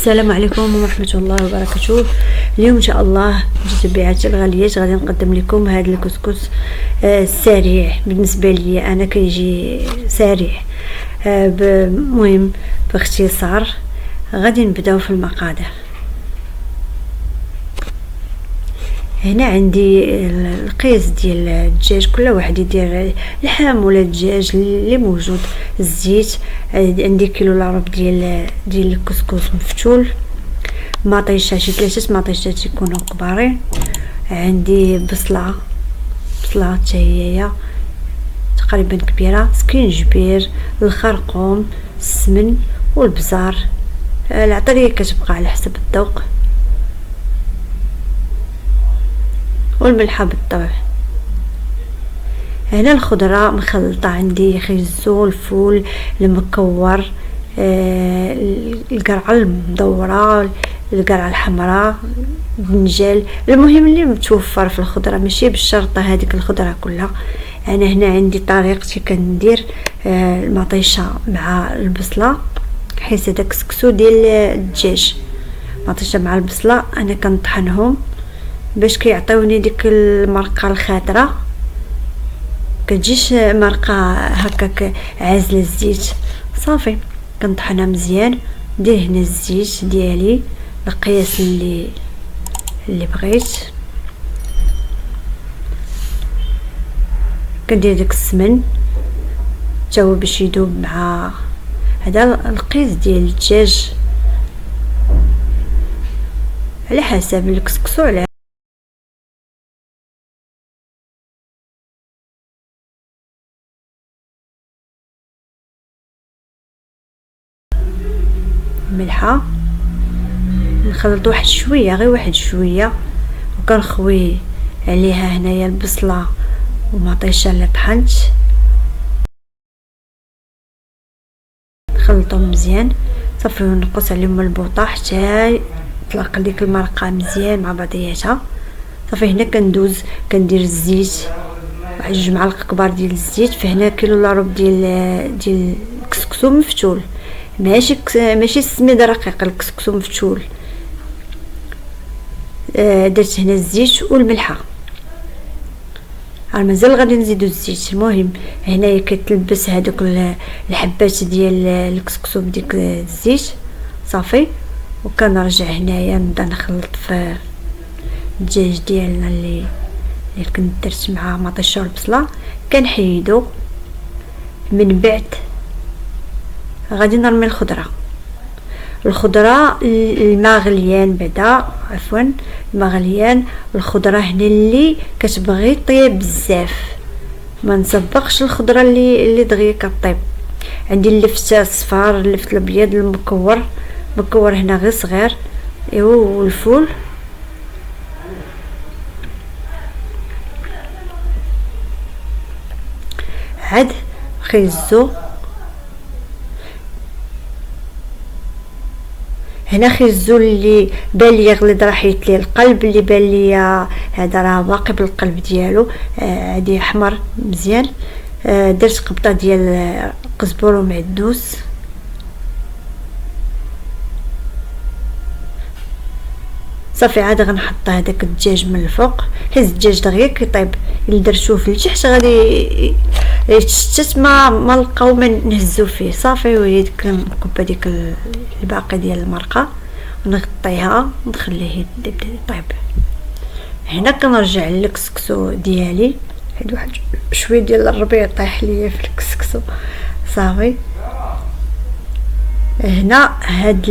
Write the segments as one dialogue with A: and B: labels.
A: السلام عليكم ورحمة الله وبركاته. اليوم ان شاء الله متابعاتي الغاليات غادي نقدم لكم هذا الكسكس سريع. بالنسبه لي انا كيجي سريع. المهم باختصار غادي نبداو في المقادير. هنا عندي القياس ديال الدجاج، كل واحد يدير اللحم ولا الدجاج اللي موجود. الزيت عندي كيلو الا ربع ديال الكسكس مفتول، مطيشه شي 3 مطيشات يكونوا كبارين. عندي بصله حتى هي تقريبا كبيره، سكينجبير، الخرقوم، السمن والبزار. العطريه كتبقى على حسب الذوق، والملحه بالطبع. هنا الخضره مخلطه، عندي خيزو، الفول المكور، القرعه المدوره، القرعه الحمراء، البنجال. المهم اللي متوفر في الخضره، ماشي بالشرطه هذيك الخضره كلها. انا هنا عندي طريقتي كندير المطيشه مع البصله، حيت هذاك الكسكسو ديال الدجاج مطيشه مع البصله انا كنطحنهم باش كيعطيوني ديك المرقه الخضراء، كتجيش مرقه هكاك عازله الزيت. صافي كنطحنها مزيان. ندير هنا الزيت ديالي القياس اللي بغيت، كندير داك السمن حتى هو باش يذوب مع هذا القياس ديال الدجاج على حسب الكسكسو. على ملحه نخلط واحد شويه، غير واحد شويه، وكنخوي عليها هنايا البصله ومطيشه اللي طحنت، نخلطهم مزيان. صافي ونقص عليهم البوطه حتى تلاقى ديك المرقه مزيان مع بعضياتها. صافي هنا كندير الزيت، واحد 2 معالق كبار ديال الزيت. فهنا كيلو الا ربع ديال الكسكسو مفتول، ماشي السميد رقيق، الكسكسو مفتول. درت هنا الزيت والملحه، مازال غادي نزيدو الزيت. المهم هنايا كتلبس هذوك الحبات ديال الكسكسو بديك الزيت. صافي وكنرجع هنايا نبدا نخلط في الدجاج ديالنا اللي كنت درت مع مطيشه والبصله. كنحيدو من بعد غادي نرمي الخضره الماء غليان، بعدا عفوا الماء غليان. الخضره هنا اللي كتبغي طيب بزاف، ما نسبقش الخضره اللي دغيا كطيب. عندي اللفت الصفار، اللفت الابيض، المكور هنا غير صغير، والفول. عاد خيزو، هنا خيزو اللي بان لي غليظ راه حيت ليه القلب، اللي بان لي هذا راه باقي بالقلب ديالو، هادي احمر مزيان. درت قبطه ديال قزبر ومعدنوس. صافي عاد غنحط هذاك الدجاج من الفوق. هز الدجاج دغيا كيطيب، الا درتوه في الجحش غادي يتشتت، ما لقاو ما نهزو فيه. صافي وهي ديك نكب ديك الباقي ديال المرقه ونغطيها ونخليه يبدا يطيب. هنا كنرجع للكسكسو ديالي، حيت واحد شويه ديال الربيع طايح ليا في الكسكسو. صافي هنا هاد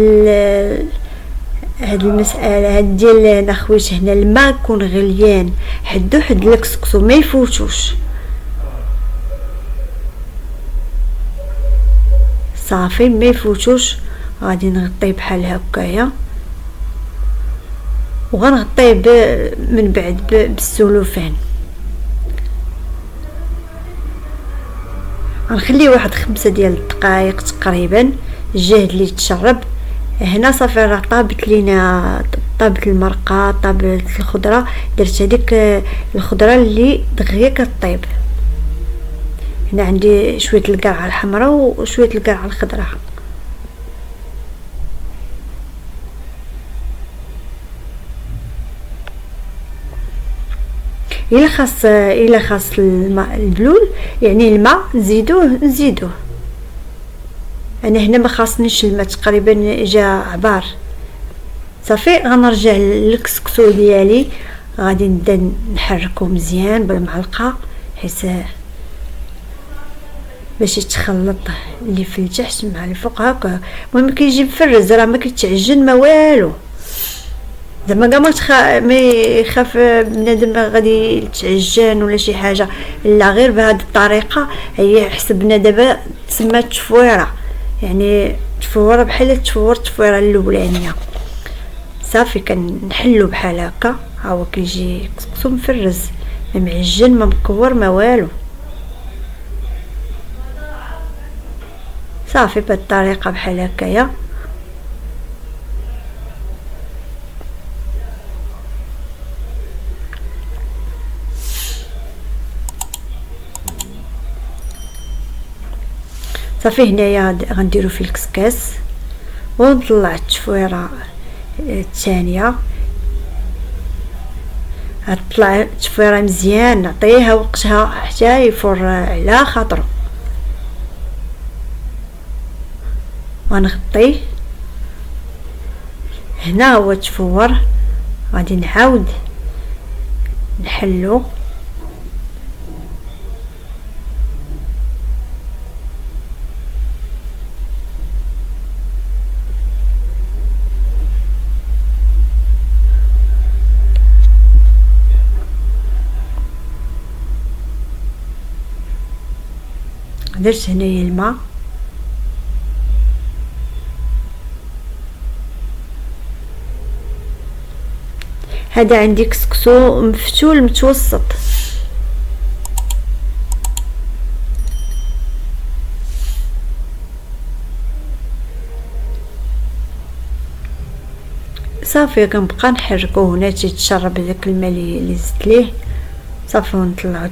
A: المساله هاد ديال نخويش، هنا الماء يكون غليان حد الكسكسو ما يفوتوش. صافي ما يفوتوش. غادي نغطيه بحال هكايا، وغنغطيه من بعد بالسلوفان. غنخليه واحد 5 ديال الدقائق تقريبا جاهد لي يتشرب. هنا صافي راه طابت لينا، طابت المرقه، طابت الخضره. درت هذيك الخضره اللي دغيا كطيب. هنا عندي شويه القرعه الحمراء وشويه القرعه الخضراء. الا خاص الماء البلول يعني الماء نزيدوه. انا هنا ما خاصنيش الماء، تقريبا جا عبار. صافي غنرجع للكسكسو ديالي، غادي نبدا نحركو مزيان بالمعلقه حيت باش يتخلط اللي في التحت مع اللي فوق هكا. المهم كيجي مفرز، راه ما كيتعجن ما والو، زعما كاع ما يخاف بنادم غادي يتعجن ولا شي حاجه، لا غير بهذه الطريقه. هي حسبنا دابا تسمى التفويره، يعني تفوره بحال التفويره الاولانيه. صافي كنحلو بحال هكا، ها هو كيجي كسكسو مفرز، ما معجن ما مكور ما والو. صافي بهذه الطريقه بحال هكايا. صافي هنايا غنديرو في الكسكاس ونطلع التفويره الثانيه. غتطلع التفويره مزيان، نعطيها وقتها حتى يفور على خاطرو. غنغطيه. هنا هو تفور، غادي نعاود نحلو. درت هنايا الماء، هذا عندي كسكسو مفتول متوسط. صافي كنبقى نحركو هنا تيتشرب داك الماء اللي زدت ليه. صافي ونطلعو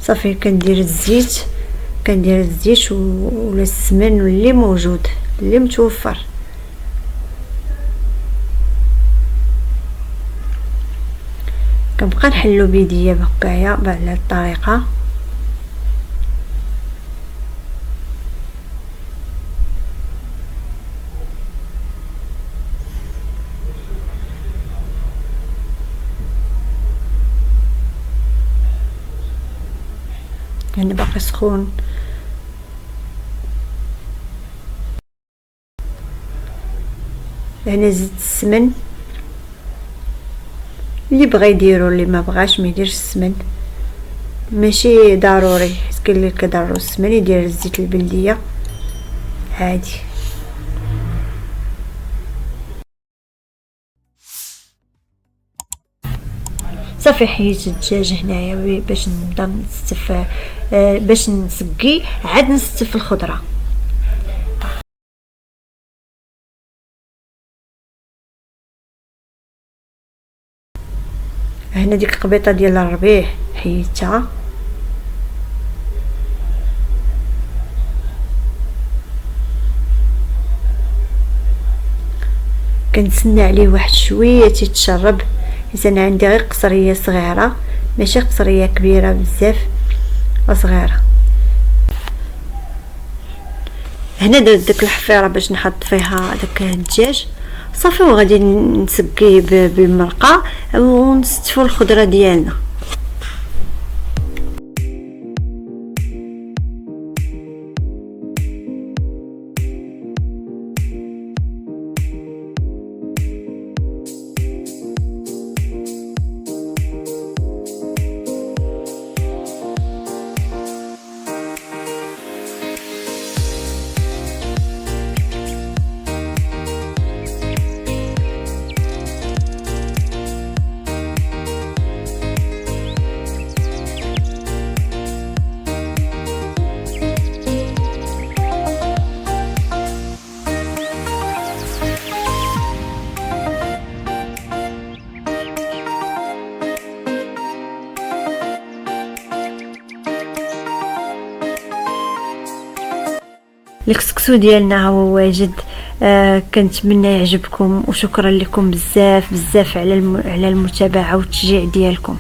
A: صافي كندير الزيت، ولا السمن اللي موجود اللي متوفر. كنبقى نحلو بيديا بهكايا بهذه الطريقه. يعني باقي سخون. انا زدت السمن، اللي بغى يديرو اللي ما بغاش ما يديرش السمن، ماشي ضروري. حيت كاين اللي كيضرو السمن يدير الزيت البلديه عادي. صافي حيت الدجاج هنايا باش نبدا نستف، باش نسقي عاد نستف الخضره. هنا ديك القبيطه ديال الربيع حيدتها، كنتسنى عليه واحد شويه تيتشرب. حيت انا عندي غير قصريه صغيره، ماشي قصريه كبيره بزاف، صغيره. هنا درت ديك الحفيره باش نحط فيها داك الدجاج. صافي وغادي نسقيه بالمرقه ونستفوا الخضره ديالنا. الكسكسو ديالنا هو واجد. كنتمنى يعجبكم، وشكرا لكم بزاف بزاف على المتابعه والتشجيع ديالكم.